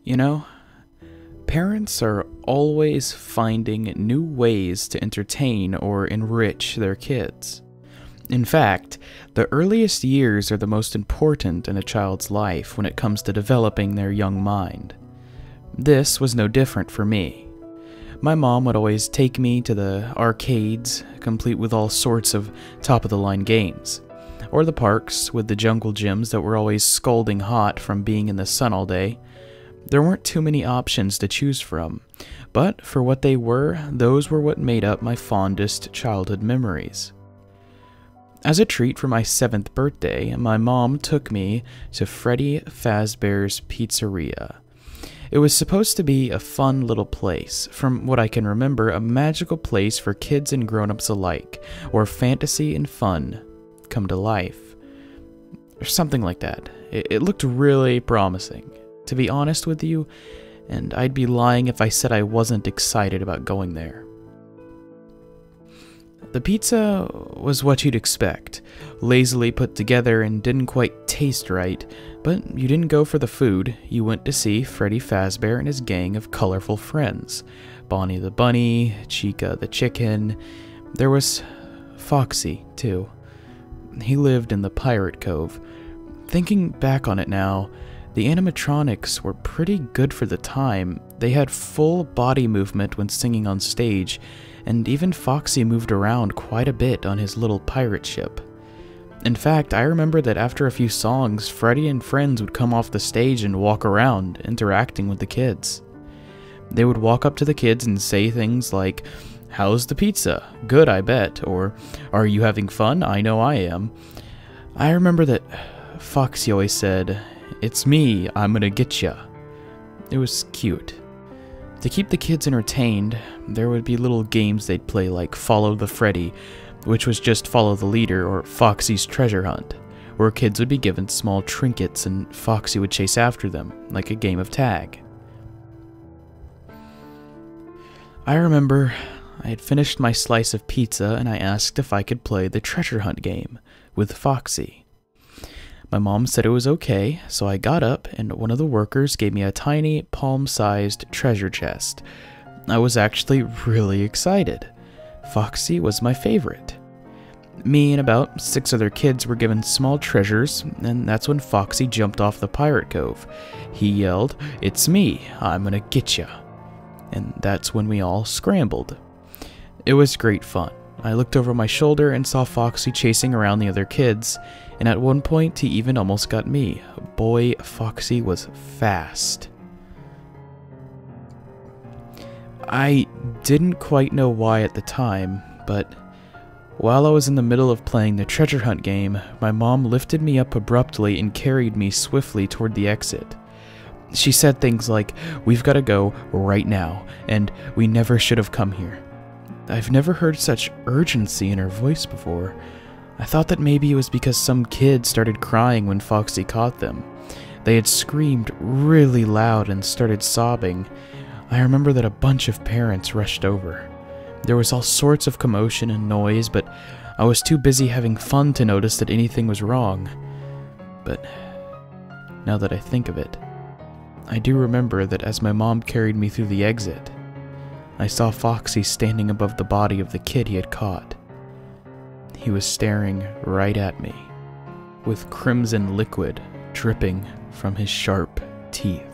You know, parents are always finding new ways to entertain or enrich their kids. In fact, the earliest years are the most important in a child's life when it comes to developing their young mind. This was no different for me. My mom would always take me to the arcades, complete with all sorts of top-of-the-line games, or the parks with the jungle gyms that were always scalding hot from being in the sun all day. There weren't too many options to choose from, but for what they were, those were what made up my fondest childhood memories. As a treat for my 7th birthday, my mom took me to Freddy Fazbear's Pizzeria. It was supposed to be a fun little place, from what I can remember, a magical place for kids and grown-ups alike, where fantasy and fun come to life. Or something like that. It looked really promising, to be honest with you, and I'd be lying if I said I wasn't excited about going there. The pizza was what you'd expect, lazily put together and didn't quite taste right, but you didn't go for the food, you went to see Freddy Fazbear and his gang of colorful friends. Bonnie the Bunny, Chica the Chicken, there was Foxy, too. He lived in the Pirate Cove. Thinking back on it now, the animatronics were pretty good for the time. They had full body movement when singing on stage, and even Foxy moved around quite a bit on his little pirate ship. In fact, I remember that after a few songs, Freddy and friends would come off the stage and walk around, interacting with the kids. They would walk up to the kids and say things like, "How's the pizza? Good, I bet," or "Are you having fun? I know I am." I remember that Foxy always said, "It's me, I'm gonna get ya." It was cute. To keep the kids entertained, there would be little games they'd play like Follow the Freddy, which was just follow the leader, or Foxy's Treasure Hunt, where kids would be given small trinkets and Foxy would chase after them, like a game of tag. I remember I had finished my slice of pizza and I asked if I could play the treasure hunt game with Foxy. My mom said it was okay, so I got up and one of the workers gave me a tiny, palm-sized treasure chest. I was actually really excited. Foxy was my favorite. Me and about 6 other kids were given small treasures, and that's when Foxy jumped off the Pirate Cove. He yelled, "It's me, I'm gonna get ya." And that's when we all scrambled. It was great fun. I looked over my shoulder and saw Foxy chasing around the other kids, and at one point he even almost got me. Boy, Foxy was fast. I didn't quite know why at the time, but while I was in the middle of playing the treasure hunt game, my mom lifted me up abruptly and carried me swiftly toward the exit. She said things like, "We've got to go right now," and "We never should have come here." I've never heard such urgency in her voice before. I thought that maybe it was because some kids started crying when Foxy caught them. They had screamed really loud and started sobbing. I remember that a bunch of parents rushed over. There was all sorts of commotion and noise, but I was too busy having fun to notice that anything was wrong. But now that I think of it, I do remember that as my mom carried me through the exit, I saw Foxy standing above the body of the kid he had caught. He was staring right at me, with crimson liquid dripping from his sharp teeth.